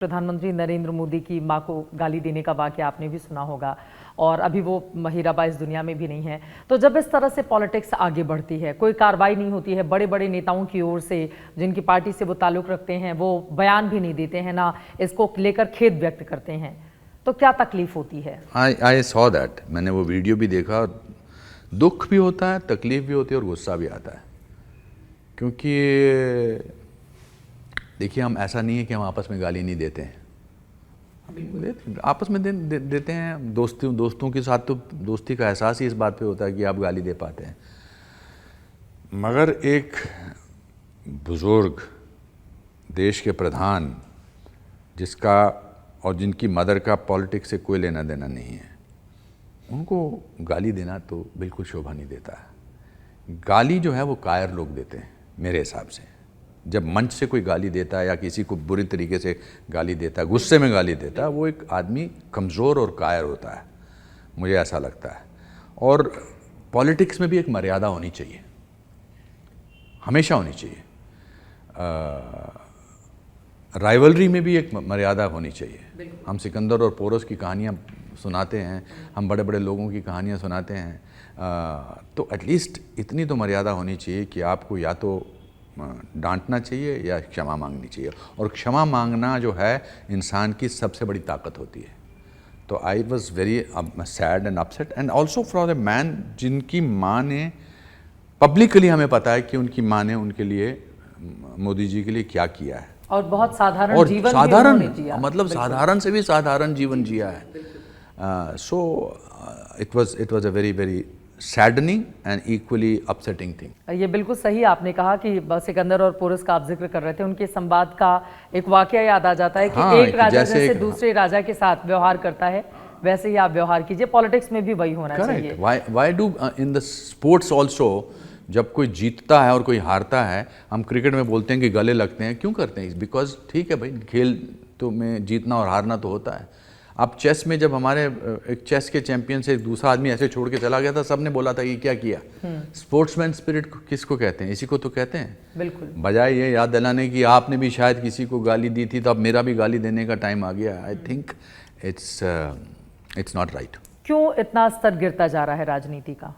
प्रधानमंत्री नरेंद्र मोदी की मां को गाली देने का वाकया आपने भी सुना होगा और अभी वो हीराबा इस दुनिया में भी नहीं है। तो जब इस तरह से पॉलिटिक्स आगे बढ़ती है, कोई कार्रवाई नहीं होती है, बड़े बड़े नेताओं की ओर से जिनकी पार्टी से वो ताल्लुक रखते हैं वो बयान भी नहीं देते हैं, ना इसको लेकर खेद व्यक्त करते हैं, तो क्या तकलीफ होती है? आई सॉ दैट, मैंने वो वीडियो भी देखा। दुख भी होता है, तकलीफ भी होती है और गुस्सा भी आता है, क्योंकि देखिए हम ऐसा नहीं है कि हम आपस में गाली नहीं देते हैं, आपस में देते हैं। दोस्तों के साथ तो दोस्ती का एहसास ही इस बात पे होता है कि आप गाली दे पाते हैं। मगर एक बुजुर्ग देश के प्रधान जिसका और जिनकी मदर का पॉलिटिक्स से कोई लेना देना नहीं है, उनको गाली देना तो बिल्कुल शोभा नहीं देता है। गाली जो है वो कायर लोग देते हैं मेरे हिसाब से। जब मंच से कोई गाली देता है या किसी को बुरी तरीके से गाली देता है, गुस्से में गाली देता है, वो एक आदमी कमज़ोर और कायर होता है, मुझे ऐसा लगता है। और पॉलिटिक्स में भी एक मर्यादा होनी चाहिए, हमेशा होनी चाहिए। राइवलरी में भी एक मर्यादा होनी चाहिए। हम सिकंदर और पोरस की कहानियाँ सुनाते हैं, हम बड़े बड़े लोगों की कहानियाँ सुनाते हैं, तो एटलीस्ट इतनी तो मर्यादा होनी चाहिए कि आपको या तो डांटना चाहिए या क्षमा मांगनी चाहिए। और क्षमा मांगना जो है इंसान की सबसे बड़ी ताकत होती है। तो I was very sad and upset and also for the man जिनकी माँ ने पब्लिकली, हमें पता है कि उनकी माँ ने उनके लिए, मोदी जी के लिए क्या किया है, और बहुत साधारण और जीवन साधारण भी जिया। मतलब साधारण से भी साधारण जीवन जिया है। So it was a very very saddening and equally upsetting thing. ये बिल्कुल सही आपने कहा कि सिकंदर और पोरस का आप जिक्र कर रहे थे, उनके संवाद का एक वाकया याद आ जाता है कि हाँ, एक राजा जैसे दूसरे हाँ, राजा के साथ व्यवहार करता है वैसे ही आप व्यवहार कीजिए। पॉलिटिक्स में भी वही होना चाहिए। Why do in the sports also, जब कोई जीतता है और कोई हारता है, हम क्रिकेट में बोलते हैं कि गले लगते हैं, क्यों करते हैं? बिकॉज ठीक है भाई, खेल तो में जीतना और हारना तो होता है। अब चेस में जब हमारे एक चेस के चैंपियन से एक दूसरा आदमी ऐसे छोड़ के चला गया था, सबने बोला था कि क्या किया। स्पोर्ट्समैन स्पिरिट किसको कहते हैं? इसी को तो कहते हैं। बिल्कुल। बजाय ये याद दिलाने की आपने भी शायद किसी को गाली दी थी, तो अब मेरा भी गाली देने का टाइम आ गया। I think it's not right. क्यों इतना स्तर गिरता जा रहा है राजनीति का?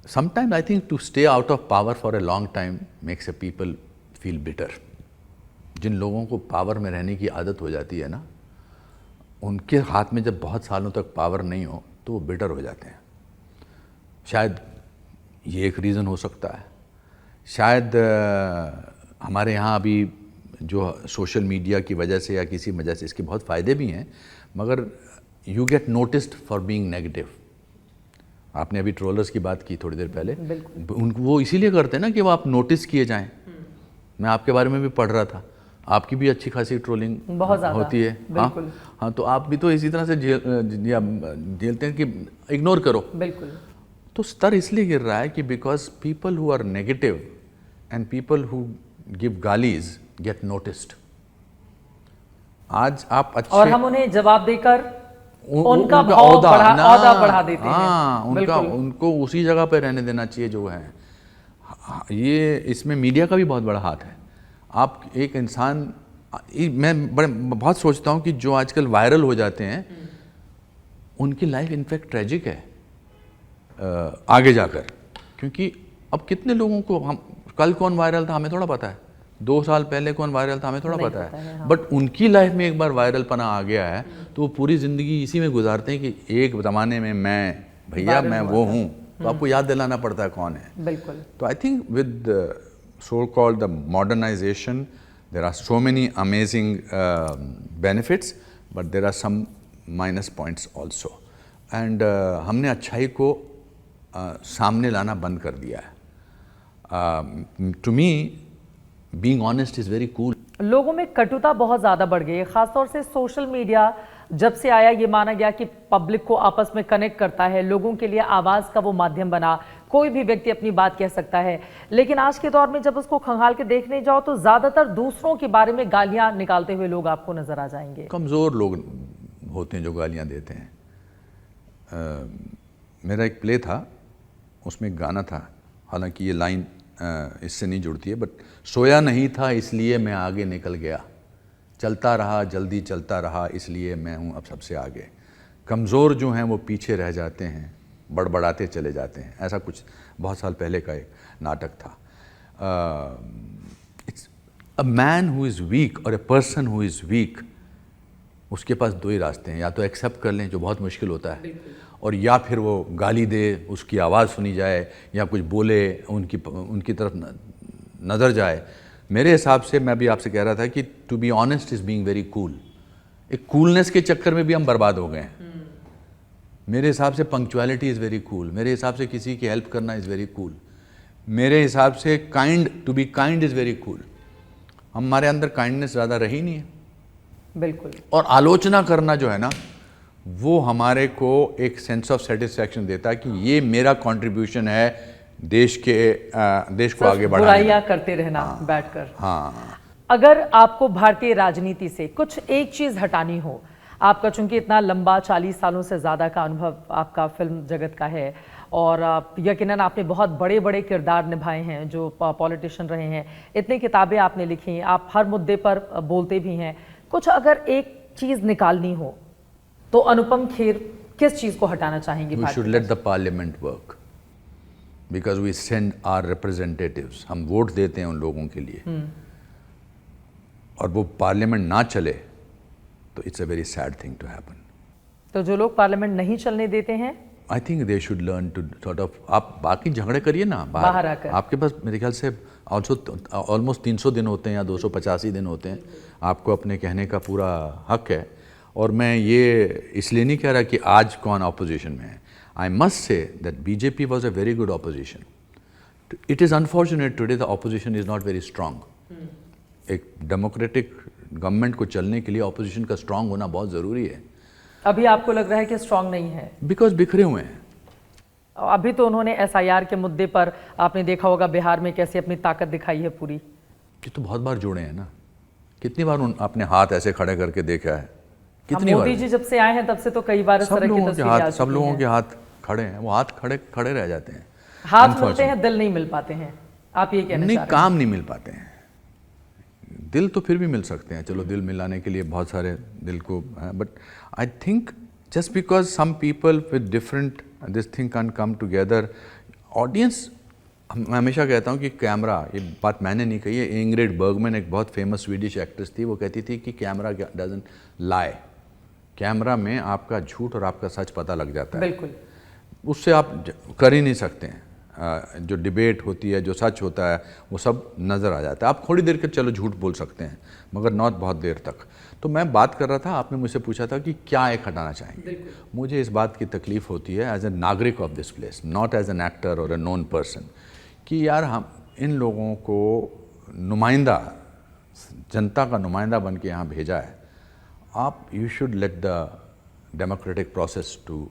Sometimes I think to stay out of power for a long time makes a people feel bitter. जिन लोगों को पावर में रहने की आदत हो जाती है ना, उनके हाथ में जब बहुत सालों तक पावर नहीं हो तो वो बिटर हो जाते हैं। शायद ये एक रीज़न हो सकता है। शायद हमारे यहाँ अभी जो सोशल मीडिया की वजह से या किसी वजह से इसके बहुत फ़ायदे भी हैं, मगर you get noticed for being negative. आपने अभी ट्रोलर्स की बात की थोड़ी देर पहले, उनको वो इसीलिए करते हैं ना कि वो आप नोटिस किए जाएं। मैं आपके बारे में भी पढ़ रहा था, आपकी भी अच्छी खासी ट्रोलिंग होती है। हाँ, तो आप भी तो इसी तरह से झेलते हैं कि इग्नोर करो। बिल्कुल। तो स्तर इसलिए गिर रहा है कि because people who are negative and people who give गालीज गेट नोटिस्ड। आज आप अच्छे, और हम उन्हें जवाब देकर उनका औदा बढ़ा देते हैं। उनको उसी जगह पे रहने देना चाहिए जो है। ये इसमें मीडिया का भी बहुत बड़ा हाथ है। आप एक इंसान, मैं बहुत सोचता हूँ कि जो आजकल वायरल हो जाते हैं उनकी लाइफ इनफैक्ट ट्रेजिक है आगे जाकर, क्योंकि अब कितने लोगों को, हम कल कौन वायरल था हमें थोड़ा पता है, 2 साल पहले कौन वायरल था हमें थोड़ा पता है। हाँ। बट उनकी लाइफ में एक बार वायरल पना आ गया है तो वो पूरी ज़िंदगी इसी में गुजारते हैं कि एक ज़माने में मैं वो हूँ, तो आपको याद दिलाना पड़ता है कौन है। बिल्कुल। तो I think with so called the modernization there are so many amazing benefits, but there are some minus points also. And हमने अच्छाई को सामने लाना बंद कर दिया है। To me Being honest is very cool. लोगों में कटुता बहुत ज़्यादा बढ़ गई है, खासतौर से सोशल मीडिया जब से आया। ये माना गया कि पब्लिक को आपस में कनेक्ट करता है, लोगों के लिए आवाज़ का वो माध्यम बना, कोई भी व्यक्ति अपनी बात कह सकता है। लेकिन आज के दौर में जब उसको खंगाल के देखने जाओ तो ज़्यादातर दूसरों के बारे में गालियाँ निकालते हुए लोग आपको नज़र आ जाएंगे। कमज़ोर लोग होते हैं जो गालियाँ देते हैं। मेरा एक प्ले था, उसमें एक गाना था, हालांकि ये लाइन इससे नहीं जुड़ती है, बट सोया नहीं था इसलिए मैं आगे निकल गया, चलता रहा जल्दी चलता रहा इसलिए मैं हूँ अब सबसे आगे, कमज़ोर जो हैं वो पीछे रह जाते हैं, बड़बड़ाते चले जाते हैं। ऐसा कुछ बहुत साल पहले का एक नाटक था। It's a man who is weak और a person who is weak, उसके पास दो ही रास्ते हैं, या तो एक्सेप्ट कर लें जो बहुत मुश्किल होता है, और या फिर वो गाली दे, उसकी आवाज़ सुनी जाए या कुछ बोले, उनकी तरफ नज़र जाए। मेरे हिसाब से मैं भी आपसे कह रहा था कि to be honest is being very cool. एक कूलनेस के चक्कर में भी हम बर्बाद हो गए हैं। मेरे हिसाब से पंक्चुअलिटी इज़ वेरी कूल, मेरे हिसाब से किसी की हेल्प करना इज़ वेरी कूल, मेरे हिसाब से to be kind is very cool. हमारे अंदर काइंडनेस ज़्यादा रही नहीं है। बिल्कुल। और आलोचना करना जो है ना, वो हमारे को एक सेंस ऑफ सेटिस्फैक्शन देता है कि ये मेरा कंट्रीब्यूशन है देश को आगे बढ़ाने में। बुराइयां करते रहना बैठकर। हाँ। अगर आपको भारतीय राजनीति से कुछ एक चीज हटानी हो, आपका चूंकि इतना लंबा 40 सालों से ज़्यादा का अनुभव आपका फिल्म जगत का है, और यकीनन आपने बहुत बड़े बड़े किरदार निभाए हैं, जो पॉलिटिशियन रहे हैं, इतनी किताबें आपने लिखी, आप हर मुद्दे पर बोलते भी हैं, कुछ अगर एक चीज़ निकालनी हो तो अनुपम खेर किस चीज़ को हटाना चाहेंगे? We should let the parliament work because we send our representatives. हम वोट देते हैं उन लोगों के लिए, और वो पार्लियामेंट ना चले तो it's a very sad thing to happen. तो जो लोग पार्लियामेंट नहीं चलने देते हैं, I think they should learn to sort of, आप बाकी झगड़े करिए ना बाहर आकर। आपके पास मेरे ख्याल से ऑलमोस्ट 300 दिन होते हैं या 285 दिन होते हैं, आपको अपने कहने का पूरा हक है। और मैं ये इसलिए नहीं कह रहा कि आज कौन ऑपोजिशन में है। I must say that BJP was a very good opposition. It is unfortunate today the opposition is not very strong. एक डेमोक्रेटिक गवर्नमेंट को चलने के लिए ऑपोजिशन का स्ट्रांग होना बहुत ज़रूरी है। अभी आपको लग रहा है कि स्ट्रांग नहीं है? बिकॉज बिखरे हुए हैं। अभी तो उन्होंने SIR के मुद्दे पर आपने देखा होगा बिहार में कैसे अपनी ताकत दिखाई है पूरी। ये तो बहुत बार जुड़े हैं ना, कितनी बार अपने हाथ ऐसे खड़े करके देखा है, कितनी मोदी जी जब से आए हैं तब से तो कई बार इस तरह की तस्वीरें आ चुकी हैं। सब लोगों के हाथ खड़े हैं, वो हाथ खड़े रह जाते हैं। हाथ मिलते हैं, दिल नहीं मिल पाते हैं, आप ये कहना चाह रहे हैं? नहीं, काम नहीं मिल पाते हैं। दिल तो फिर भी मिल सकते हैं, चलो दिल मिलाने के लिए बहुत सारे दिल को, but I think just because some people with different this thing can come together. Audience, मैं हमेशा कहता हूँ कि कैमरा, ये बात मैंने नहीं कही है, इंग्रिड बर्गमैन एक बहुत फेमस स्वीडिश एक्ट्रेस थी, वो कहती थी कि कैमरा डजंट लाई। कैमरा में आपका झूठ और आपका सच पता लग जाता है। बिल्कुल। उससे आप कर ही नहीं सकते हैं। जो डिबेट होती है, जो सच होता है, वो सब नज़र आ जाता है। आप थोड़ी देर के चलो झूठ बोल सकते हैं, मगर नॉट बहुत देर तक। तो मैं बात कर रहा था, आपने मुझसे पूछा था कि क्या एक हटाना चाहेंगे। मुझे इस बात की तकलीफ़ होती है एज ए नागरिक of this place, not as an actor और ए नोन पर्सन, कि यार हम इन लोगों को नुमाइंदा, जनता का नुमाइंदा बन के यहाँ भेजा है। आप you should let the democratic process to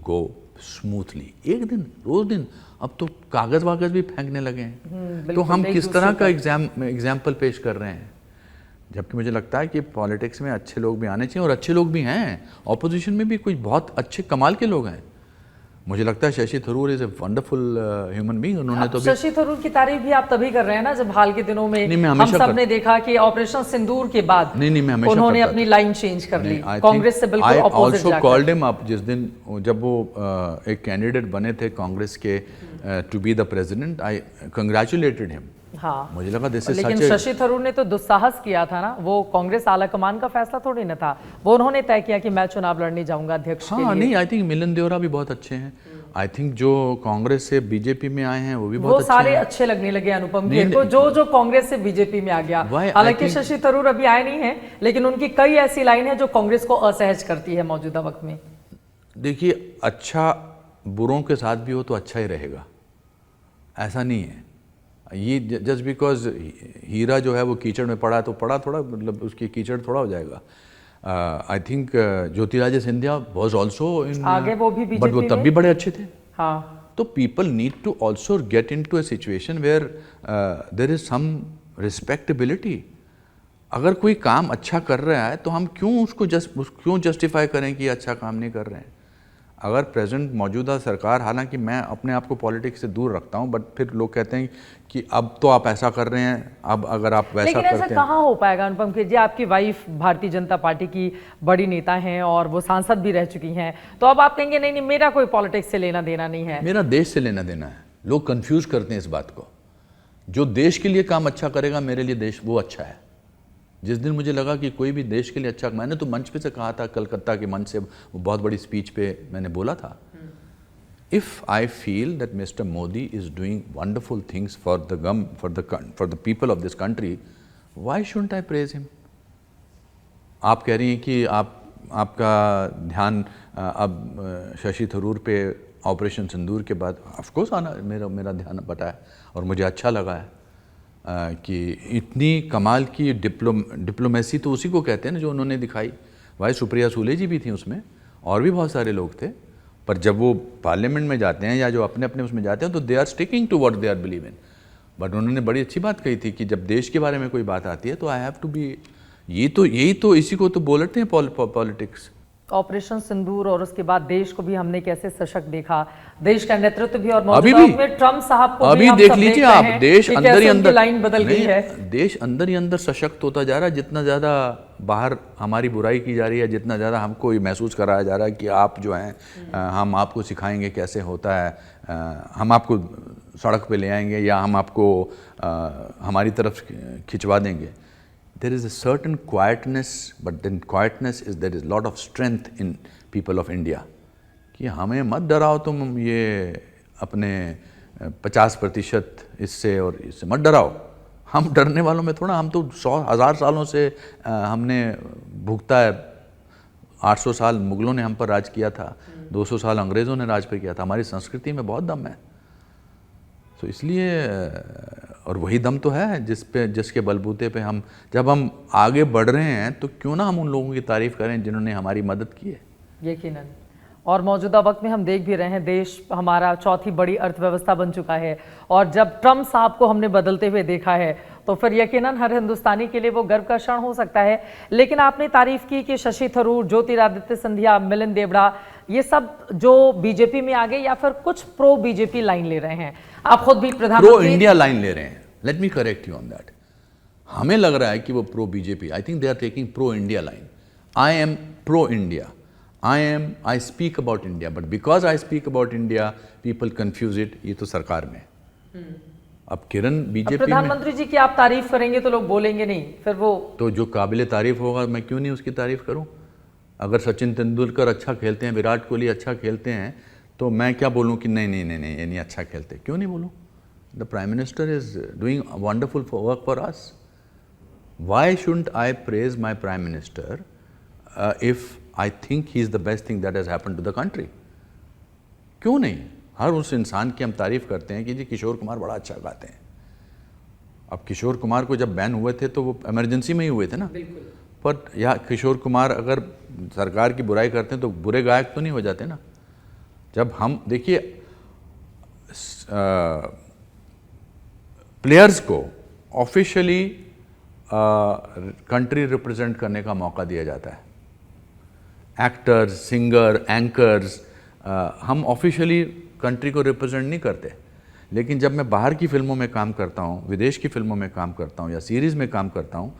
go smoothly. एक दिन, रोज दिन, अब तो कागज़ वागज़ भी फेंकने लगे हैं। तो हम किस तरह का एग्जाम्पल पेश कर रहे हैं? जबकि मुझे लगता है कि पॉलिटिक्स में अच्छे लोग भी आने चाहिए, और अच्छे लोग भी हैं। ऑपोजिशन में भी कुछ बहुत अच्छे कमाल के लोग हैं। मुझे लगता है Shashi Tharoor is a wonderful human being. उन्होंने तो शशि थरूर की तारीफ भी आप तभी कर रहे हैं ना, जब हाल के दिनों में हम सब ने देखा कि ऑपरेशन सिंदूर के बाद उन्होंने अपनी लाइन चेंज कर ली, कांग्रेस से बिल्कुल ऑपोजिट जाकर। I also called him up जिस दिन जब वो एक कैंडिडेट बने थे कांग्रेस के to be the president. I congratulated him. हाँ, मुझे लगा दिस इज लेकिन शशि थरूर ने तो दुस्साहस किया था ना, वो कांग्रेस आलाकमान का फैसला थोड़ी ना था, वो उन्होंने तय किया कि मैं चुनाव लड़ने जाऊंगा अध्यक्ष के लिए। नहीं, आई थिंक मिलन देवरा भी बहुत अच्छे हैं। आई थिंक जो कांग्रेस से बीजेपी में आए हैं वो भी बहुत अच्छे हैं। वो सारे अच्छे लगने लगे अनुपम खेर को, जो कांग्रेस से बीजेपी में आ गया। हालांकि शशि थरूर अभी आए नहीं है, लेकिन उनकी कई ऐसी लाइन है जो कांग्रेस को असहज करती है मौजूदा वक्त में। देखिए, अच्छा बुरों के साथ भी हो तो अच्छा ही रहेगा, ऐसा नहीं है। ये जस्ट बिकॉज हीरा जो है वो कीचड़ में पड़ा है तो पड़ा थोड़ा, मतलब उसकी कीचड़ थोड़ा हो जाएगा। I think Jyotiraditya Scindia was also in आगे, वो भी बीजेपी बट वो तब भी बड़े अच्छे थे। हाँ, तो people need to also get into a situation where there is some respectability. अगर कोई काम अच्छा कर रहा है तो हम क्यों उसको क्यों जस्टिफाई करें कि अच्छा काम नहीं कर रहे हैं? अगर प्रेजेंट मौजूदा सरकार, हालांकि मैं अपने आप को पॉलिटिक्स से दूर रखता हूं, बट फिर लोग कहते हैं कि अब तो आप ऐसा कर रहे हैं, अब अगर आप वैसा लेकिन ऐसा करते हैं। कहाँ हो पाएगा अनुपम खेर जी? आपकी वाइफ भारतीय जनता पार्टी की बड़ी नेता हैं और वो सांसद भी रह चुकी हैं, तो अब आप कहेंगे नहीं नहीं मेरा कोई पॉलिटिक्स से लेना देना नहीं है। मेरा देश से लेना देना है। लोग कंफ्यूज करते हैं इस बात को। जो देश के लिए काम अच्छा करेगा, मेरे लिए देश वो अच्छा है। जिस दिन मुझे लगा कि कोई भी देश के लिए अच्छा, मैंने तो मंच पे से कहा था, कलकत्ता के मंच से, वो बहुत बड़ी स्पीच पे मैंने बोला था, if I feel that mister Modi is doing wonderful things for the people of this country, why shouldn't I praise him? आप कह रही हैं कि आपका ध्यान अब शशि थरूर पे ऑपरेशन सिंदूर के बाद ऑफ कोर्स आना, मेरा ध्यान बटा है और मुझे अच्छा लगा है कि इतनी कमाल की डिप्लोमेसी तो उसी को कहते हैं ना जो उन्होंने दिखाई। भाई सुप्रिया सूले जी भी थी उसमें, और भी बहुत सारे लोग थे, पर जब वो पार्लियामेंट में जाते हैं या जो अपने अपने उसमें जाते हैं तो they are sticking to what they are believe in. But उन्होंने बड़ी अच्छी बात कही थी कि जब देश के बारे में कोई बात आती है तो आई हैव टू बी, यही तो इसी को तो बोलते हैं पॉलिटिक्स। ऑपरेशन सिंदूर और उसके बाद देश को भी हमने कैसे सशक्त देखा, देश का नेतृत्व भी, और अभी मौजूदा भी में ट्रम्प साहब को भी अभी हम देख सब लीजिए रहे आप, हैं देश कि अंदर कैसे ही उनकी अंदर लाइन बदल गई है। देश अंदर ही अंदर सशक्त होता जा रहा है। जितना ज़्यादा बाहर हमारी बुराई की जा रही है, जितना ज़्यादा हमको ये महसूस कराया जा रहा है कि आप जो हैं हम आपको सिखाएंगे कैसे होता है, हम आपको सड़क पे ले आएंगे या हम आपको हमारी तरफ खिंचवा देंगे। There is a certain quietness, but then quietness is there is lot of strength in people of India कि हमें मत डराओ तुम ये अपने 50% इससे और इससे मत डराओ। हम डरने वालों में थोड़ा, हम तो 100,000 सालों से हमने भुगता है। 800 साल मुगलों ने हम पर राज किया था, 200 साल अंग्रेज़ों ने राज पे किया था। हमारी संस्कृति में बहुत दम है, तो इसलिए, और वही दम तो है जिसके बलबूते पे हम, जब हम आगे बढ़ रहे हैं तो क्यों ना हम उन लोगों की तारीफ करें जिन्होंने हमारी मदद की है। यकीनन, और मौजूदा वक्त में हम देख भी रहे हैं देश हमारा चौथी बड़ी अर्थव्यवस्था बन चुका है, और जब ट्रम्प साहब को हमने बदलते हुए देखा है तो फिर यकीनन हर हिंदुस्तानी के लिए वो गर्व का क्षण हो सकता है। लेकिन आपने तारीफ की कि शशि थरूर, ज्योतिरादित्य सिंधिया, मिलिंद देवड़ा, ये सब जो बीजेपी में आ गए या फिर कुछ प्रो बीजेपी लाइन ले रहे हैं। आप खुद भी प्रधानमंत्री प्रो इंडिया लाइन ले रहे हैं। Let me correct you on that. हमें लग रहा है कि वो pro BJP, I think they are taking pro India line. I am pro India, I speak about India, but because I speak about India, people confuse it। ये तो सरकार में, अब किरण बीजेपी में, प्रधानमंत्री जी की आप तारीफ करेंगे तो लोग बोलेंगे नहीं, फिर वो तो जो काबिल तारीफ होगा मैं क्यों नहीं उसकी तारीफ करूं? अगर सचिन तेंदुलकर अच्छा खेलते हैं, विराट कोहली अच्छा खेलते हैं, तो मैं क्या बोलूं कि नहीं नहीं नहीं नहीं ये नहीं अच्छा खेलते? क्यों नहीं बोलूं? The prime minister is doing wonderful work for us. Why shouldn't I praise my prime minister if I think he is the best thing that has happened to the country? क्यों नहीं? हर उस इंसान की हम तारीफ करते हैं कि जी किशोर कुमार बड़ा अच्छा गाते हैं। अब किशोर कुमार को जब बैन हुए थे तो वो इमरजेंसी में ही हुए थे ना, पर या किशोर कुमार अगर सरकार की बुराई करते हैं तो बुरे गायक तो नहीं हो जाते ना। जब हम देखिए प्लेयर्स को ऑफिशियली कंट्री रिप्रेजेंट करने का मौका दिया जाता है, एक्टर्स, सिंगर, एंकर्स, हम ऑफिशियली कंट्री को रिप्रेजेंट नहीं करते। लेकिन जब मैं बाहर की फिल्मों में काम करता हूँ, विदेश की फिल्मों में काम करता हूँ या सीरीज़ में काम करता हूँ,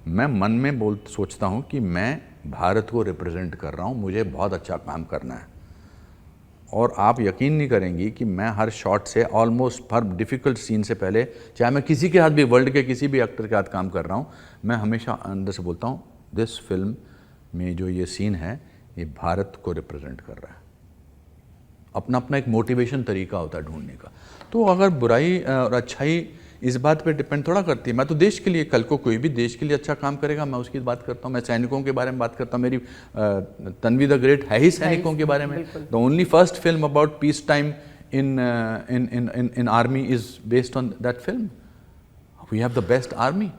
मैं मन में सोचता हूँ कि मैं भारत को रिप्रेजेंट कर रहा हूँ, मुझे बहुत अच्छा काम करना है। और आप यकीन नहीं करेंगी कि मैं हर शॉट से, ऑलमोस्ट हर डिफ़िकल्ट सीन से पहले, चाहे मैं किसी के हाथ भी, वर्ल्ड के किसी भी एक्टर के हाथ काम कर रहा हूँ, मैं हमेशा अंदर से बोलता हूँ दिस फिल्म में जो ये सीन है ये भारत को रिप्रेजेंट कर रहा है। अपना अपना एक मोटिवेशन तरीका होता है ढूंढने का। तो अगर बुराई और अच्छाई इस बात पे डिपेंड थोड़ा करती है। मैं तो देश के लिए, कल को कोई भी देश के लिए अच्छा काम करेगा मैं उसकी बात करता हूँ। मैं सैनिकों के बारे में बात करता हूँ। मेरी तन्वी द ग्रेट है ही सैनिकों के बारे में। The only first film about peace time in army is based on that film. We have the best army,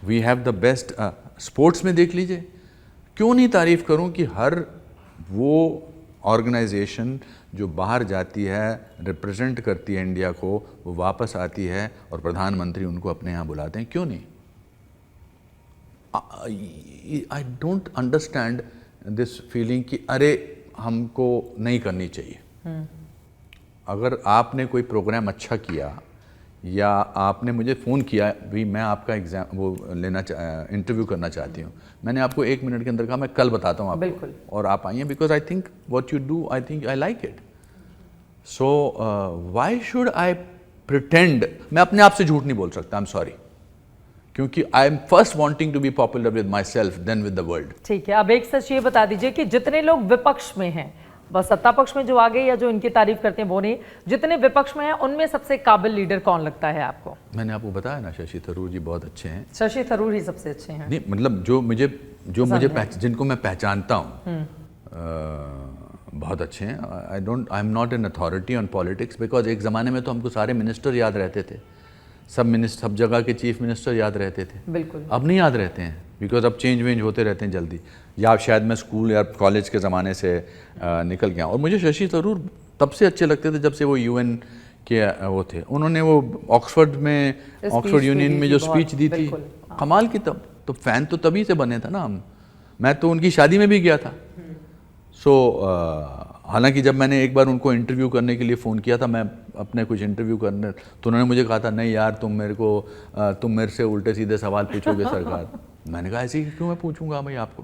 we have the best sports में देख लीजिए। क्यों नहीं तारीफ करूं कि हर वो ऑर्गेनाइजेशन जो बाहर जाती है, रिप्रेजेंट करती है इंडिया को, वो वापस आती है और प्रधानमंत्री उनको अपने यहाँ बुलाते हैं। क्यों नहीं? I don't understand this feeling कि अरे हमको नहीं करनी चाहिए। अगर आपने कोई प्रोग्राम अच्छा किया या आपने मुझे फ़ोन किया भी मैं आपका एग्ज़ाम वो इंटरव्यू करना चाहती हूँ, मैंने आपको 1 मिनट के अंदर कहा मैं कल बताता हूँ आपको, और आप आइए, because I think what you do, I think I like it. So why should I pretend? मैं अपने आप से झूठ नहीं बोल सकता, आई एम सॉरी, क्योंकि I am first wanting to be popular with myself then with the world. ठीक है, अब एक सच ये बता दीजिए कि जितने लोग विपक्ष में हैं, बस सत्ता पक्ष में जो आ गए या जो इनकी तारीफ करते हैं वो नहीं, जितने विपक्ष में हैं उनमें सबसे काबिल लीडर कौन लगता है आपको? मैंने आपको बताया ना, शशि थरूर जी बहुत अच्छे हैं। शशि थरूर ही सबसे अच्छे हैं? नहीं, मतलब जो मुझे जिनको मैं पहचानता हूँ बहुत अच्छे हैं। I am not an authority on politics, because एक ज़माने में तो हमको सारे मिनिस्टर याद रहते थे, सब जगह के चीफ मिनिस्टर याद रहते थे। बिल्कुल। अब नहीं याद रहते हैं, बिकॉज अब चेंज वेंज होते रहते हैं जल्दी, या शायद मैं स्कूल या कॉलेज के ज़माने से निकल गया। और मुझे शशि थरूर तब से अच्छे लगते थे जब से वो यूएन के वो थे। उन्होंने वो ऑक्सफोर्ड यूनियन में जो स्पीच दी थी, कमाल की। तब तो फ़ैन तो तभी से बने थे ना हम, मैं तो उनकी शादी में भी गया था। सो हालांकि जब मैंने एक बार उनको इंटरव्यू करने के लिए फ़ोन किया था, मैं अपने कुछ इंटरव्यू करने, तो उन्होंने मुझे कहा था नहीं यार तुम मेरे से उल्टे सीधे सवाल पूछोगे सरकार। मैंने कहा ऐसे क्यों मैं पूछूंगा भाई आपको।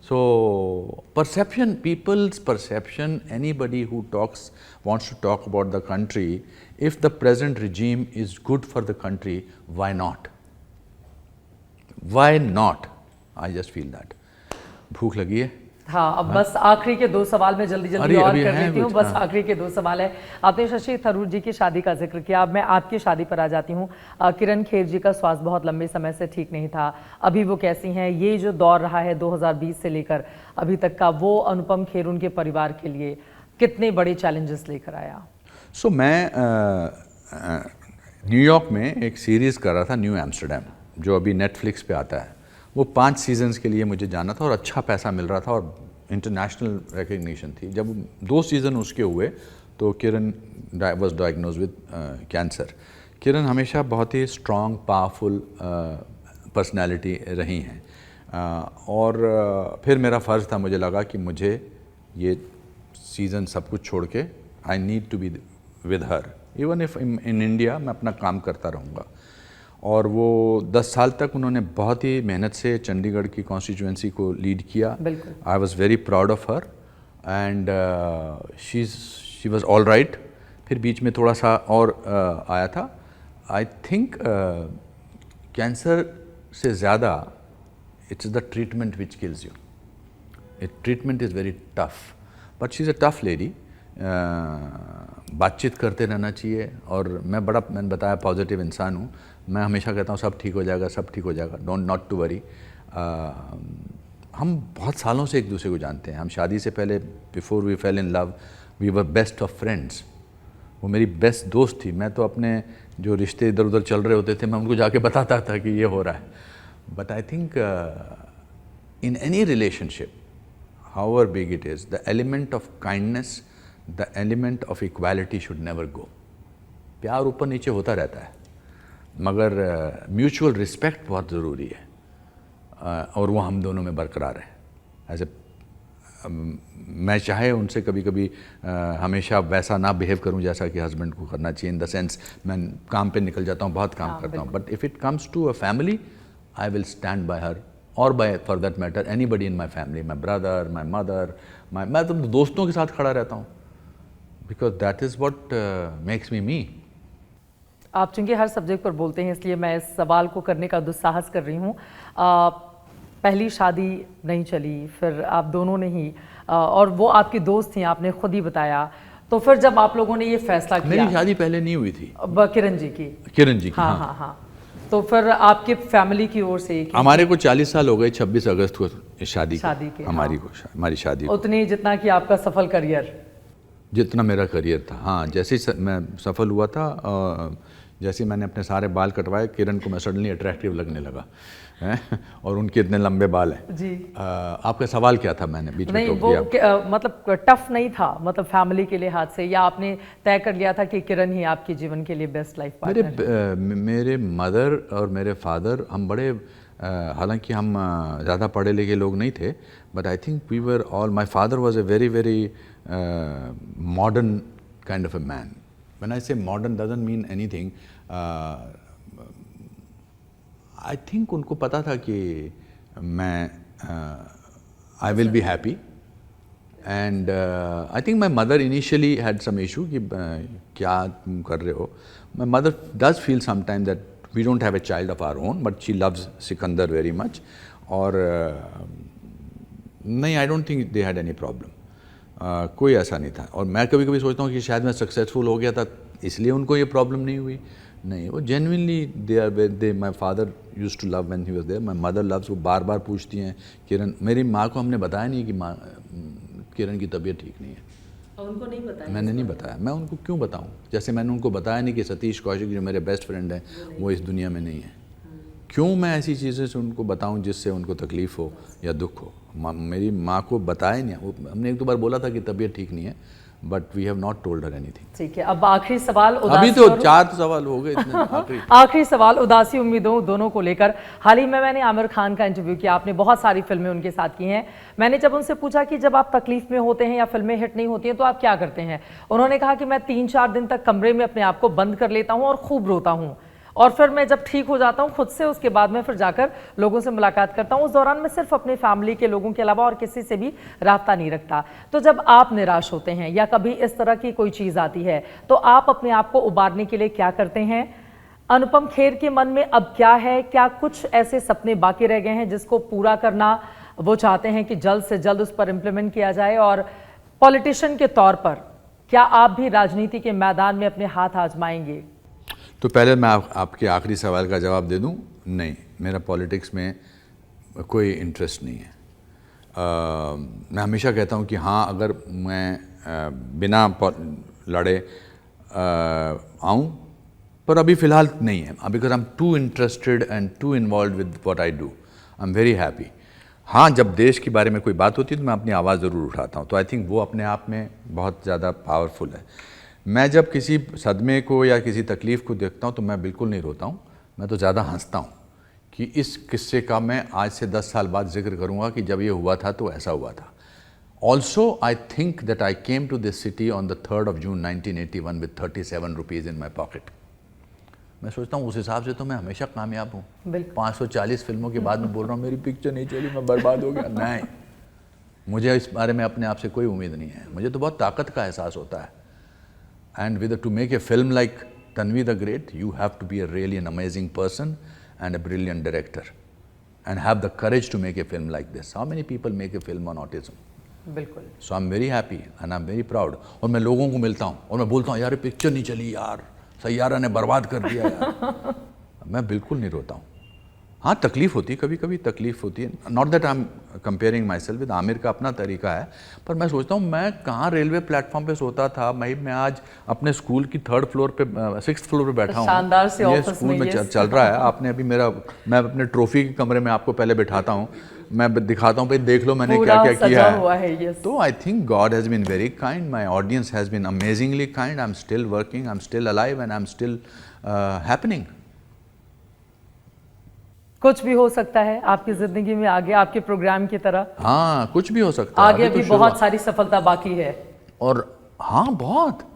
So perception, peoples perception, anybody who talks wants to talk about the country, if the present regime is good for the country, why not, why not? I just feel that. भूख लगी है। हाँ, अब बस आखिरी के 2 सवाल मैं जल्दी और कर लेती हूँ। बस आखिरी के 2 सवाल है। आपने शशि थरूर जी की शादी का जिक्र किया, अब मैं आपकी शादी पर आ जाती हूँ। किरण खेर जी का स्वास्थ्य बहुत लंबे समय से ठीक नहीं था, अभी वो कैसी हैं? ये जो दौर रहा है 2020 से लेकर अभी तक का, वो अनुपम खेर उनके परिवार के लिए कितने बड़े चैलेंजेस लेकर आया? सो मैं न्यूयॉर्क में एक सीरीज़ कर रहा था, न्यू एम्स्टरडैम, जो अभी नेटफ्लिक्स पे आता है। वो 5 सीजन्स के लिए मुझे जाना था और अच्छा पैसा मिल रहा था और इंटरनेशनल रिकग्निशन थी। जब 2 सीज़न उसके हुए तो किरण वॉज डायग्नोज विद कैंसर। किरण हमेशा बहुत ही स्ट्रॉन्ग, पावरफुल पर्सनैलिटी रही हैं, और फिर मेरा फ़र्ज़ था, मुझे लगा कि मुझे ये सीज़न सब कुछ छोड़ के I need to be with her, even if in India मैं अपना काम करता रहूँगा। और वो 10 साल तक उन्होंने बहुत ही मेहनत से चंडीगढ़ की कॉन्स्टिट्यूएंसी को लीड किया। I was very proud of her, and she was all right. फिर बीच में थोड़ा सा और आया था। आई थिंक कैंसर से ज़्यादा it's the treatment which kills you. It treatment is very tough, but she is a tough lady. बातचीत करते रहना चाहिए, और मैंने बताया पॉजिटिव इंसान हूँ। मैं हमेशा कहता हूँ सब ठीक हो जाएगा, सब ठीक हो जाएगा, डोंट नॉट टू वरी। हम बहुत सालों से एक दूसरे को जानते हैं। हम शादी से पहले, before we fell in love, we were best of friends. वो मेरी बेस्ट दोस्त थी। मैं तो अपने जो रिश्ते इधर उधर चल रहे होते थे, मैं उनको जाके बताता था कि ये हो रहा है। But I think in any relationship, however big it is, the element of kindness, the element of equality should never go. प्यार ऊपर नीचे होता रहता है, मगर म्यूचुअल रिस्पेक्ट बहुत ज़रूरी है, और वो हम दोनों में बरकरार है। ऐसे मैं चाहे उनसे कभी कभी हमेशा वैसा ना बिहेव करूं जैसा कि हस्बैंड को करना चाहिए, इन द सेंस मैं काम पे निकल जाता हूं, बहुत काम करता हूं, but if it comes to a family, I will stand by her, और by for that matter anybody in my family, my brother, my mother, मैं तो दोस्तों के साथ खड़ा रहता हूँ, because that is what makes me me. आप चूंकि हर सब्जेक्ट पर बोलते हैं, इसलिए मैं इस सवाल को करने का दुस्साहस कर रही हूँ। पहली शादी नहीं चली, फिर आप दोनों ने ही, और वो आपकी दोस्त थी, आपने खुद ही बताया, तो फिर जब आप लोगों ने ये फैसला किया। मेरी शादी पहले नहीं हुई थी, किरण जी की। हाँ, हाँ, हाँ। तो फिर आपके फैमिली की ओर से हमारे को 40 साल हो गए, 26 अगस्त को शादी के हमारी शादी उतनी जितना कि आपका सफल करियर, जितना मेरा करियर था। हाँ, जैसे ही मैं सफल हुआ था, जैसे मैंने अपने सारे बाल कटवाए, किरण को मैं सडनली अट्रैक्टिव लगने लगा है? और उनके इतने लंबे बाल हैं जी। आपका सवाल क्या था? मैंने बीच में टोक दिया। मतलब टफ नहीं था, मतलब फैमिली के लिहाज से, या आपने तय कर लिया था कि किरण ही आपके जीवन के लिए बेस्ट लाइफ पार्टनर? मेरे मदर और मेरे फादर, हम बड़े हालांकि हम ज़्यादा पढ़े लिखे लोग नहीं थे, but I think we were all, my father was a very very modern kind of a man. When I say modern doesn't mean anything. I think उनको पता था कि मैं I will be happy. And I think my mother initially had some issue कि क्या तुम कर रहे हो. My mother does feel sometime that we don't have a child of our own, but she loves Sikandar very much. और नहीं, I don't think they had any problem. कोई ऐसा नहीं था. और मैं कभी कभी सोचता हूँ कि शायद मैं सक्सेसफुल हो गया था इसलिए उनको ये प्रॉब्लम नहीं हुई. नहीं, वो genuinely they my father used to love when he was there. My mother loves. वो बार बार पूछती हैं किरण. मेरी माँ को हमने बताया नहीं कि माँ किरण की तबीयत ठीक नहीं है. और उनको नहीं बताया? मैंने नहीं बताया. मैं उनको क्यों बताऊं? जैसे मैंने उनको बताया नहीं कि सतीश कौशिक जो मेरे बेस्ट फ्रेंड हैं वो इस दुनिया में नहीं है. क्यों मैं ऐसी चीज़ें से उनको बताऊं जिससे उनको तकलीफ़ हो या दुख हो? मेरी माँ को बताया नहीं. वो हमने एक दो बार बोला था कि तबीयत ठीक नहीं है, but we have not told her anything. ठीक है, अब आखिरी सवाल. अभी तो 4 सवाल हो गए इतने. आखिरी सवाल उदासी उम्मीदों दोनों को लेकर. हाल ही में मैंने आमिर खान का इंटरव्यू किया. आपने बहुत सारी फिल्में उनके साथ की हैं. मैंने जब उनसे पूछा कि जब आप तकलीफ में होते हैं या फिल्में हिट नहीं होती हैं तो आप क्या करते हैं, उन्होंने कहा कि मैं 3-4 दिन तक कमरे में अपने आप को बंद कर लेता हूं और खूब रोता हूं, और फिर मैं जब ठीक हो जाता हूं खुद से, उसके बाद मैं फिर जाकर लोगों से मुलाकात करता हूं. उस दौरान मैं सिर्फ अपने फैमिली के लोगों के अलावा और किसी से भी राब्ता नहीं रखता. तो जब आप निराश होते हैं या कभी इस तरह की कोई चीज़ आती है तो आप अपने आप को उबारने के लिए क्या करते हैं? अनुपम खेर के मन में अब क्या है? क्या कुछ ऐसे सपने बाकी रह गए हैं जिसको पूरा करना वो चाहते हैं कि जल्द से जल्द उस पर इम्प्लीमेंट किया जाए? और पॉलिटिशियन के तौर पर क्या आप भी राजनीति के मैदान में अपने हाथ आजमाएंगे? तो पहले मैं आपके आखिरी सवाल का जवाब दे दूं. नहीं, मेरा पॉलिटिक्स में कोई इंटरेस्ट नहीं है. मैं हमेशा कहता हूं कि हाँ, अगर मैं बिना लड़े आऊं, पर अभी फ़िलहाल नहीं है. Because I am too interested and too involve with what I do. I am very happy. हाँ, जब देश के बारे में कोई बात होती है तो मैं अपनी आवाज़ ज़रूर उठाता हूँ. तो आई थिंक वो अपने आप में बहुत ज़्यादा पावरफुल है. मैं जब किसी सदमे को या किसी तकलीफ़ को देखता हूँ तो मैं बिल्कुल नहीं रोता हूँ. मैं तो ज़्यादा हंसता हूँ कि इस किस्से का मैं आज से 10 साल बाद जिक्र करूँगा कि जब ये हुआ था तो ऐसा हुआ था. Also I think that I came to this city on the 3rd of June 1981 with 37 rupees in my pocket. मैं सोचता हूँ उस हिसाब से तो मैं हमेशा कामयाब हूँ. 540 फिल्मों के बाद में बोल रहा हूँ मेरी पिक्चर नहीं चली, मैं बर्बाद हो गया. नहीं, मुझे इस बारे में अपने आप से कोई उम्मीद नहीं है. मुझे तो बहुत ताकत का एहसास होता है. And to make a film like Tanvi the Great, you have to be a really an amazing person and a brilliant director, and have the courage to make a film like this. How many people make a film on autism? बिल्कुल. So I'm very happy and I'm very proud. और मैं लोगों को मिलता हूँ और मैं बोलता हूँ यार ये पिक्चर नहीं चली यार, सैयारा ने बर्बाद कर दिया यार. मैं बिल्कुल नहीं रोता हूँ. हाँ, तकलीफ़ होती है, कभी कभी तकलीफ़ होती है. Not that I am comparing my self with Aamir का अपना तरीका है, पर मैं सोचता हूँ मैं कहाँ रेलवे प्लेटफॉर्म पे सोता था. मैं आज अपने स्कूल की 3rd फ्लोर पे 6th फ्लोर पे बैठा हूँ. शानदार से ये ऑफिस स्कूल में चल रहा है. आपने अभी मैं अपने ट्रॉफी के कमरे में आपको पहले बिठाता हूँ, मैं दिखाता हूँ भाई देख लो मैंने क्या क्या किया है. तो I think God has been very kind, my audience has been amazingly kind. I am still working, I am still alive and I am still happening. कुछ भी हो सकता है आपकी जिंदगी में आगे, आपके प्रोग्राम की तरह. हाँ, कुछ भी हो सकता है. आगे अभी तो बहुत सारी सफलता बाकी है. और हाँ, बहुत.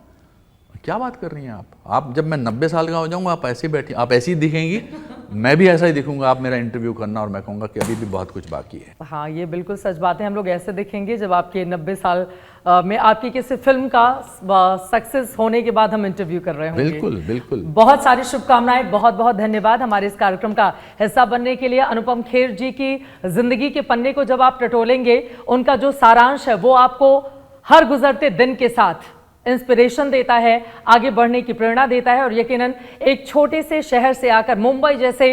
क्या बात कर रही हैं आप जब मैं 90 साल का हो जाऊंगा आप ऐसे बैठी, आप ऐसी दिखेंगी, मैं भी ऐसा ही दिखूंगा. आप मेरा इंटरव्यू करना और मैं कहूँगा कि अभी भी बहुत कुछ बाकी है. हाँ, ये बिल्कुल सच बात है. हम लोग ऐसे दिखेंगे जब आपके 90 साल में आपकी किसी फिल्म का सक्सेस होने के बाद हम इंटरव्यू कर रहे होंगे. बिल्कुल बिल्कुल. बहुत सारी शुभकामनाएं, बहुत बहुत धन्यवाद हमारे इस कार्यक्रम का हिस्सा बनने के लिए. अनुपम खेर जी की जिंदगी के पन्ने को जब आप टटोलेंगे, उनका जो सारांश है वो आपको हर गुजरते दिन के साथ इंस्पिरेशन देता है, आगे बढ़ने की प्रेरणा देता है. और यकीनन एक छोटे से शहर से आकर मुंबई जैसे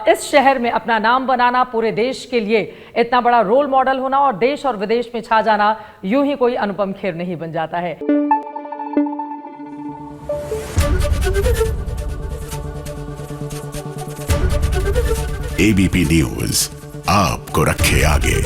इस शहर में अपना नाम बनाना, पूरे देश के लिए इतना बड़ा रोल मॉडल होना और देश और विदेश में छा जाना, यूं ही कोई अनुपम खेर नहीं बन जाता है. एबीपी न्यूज़ आपको रखे आगे.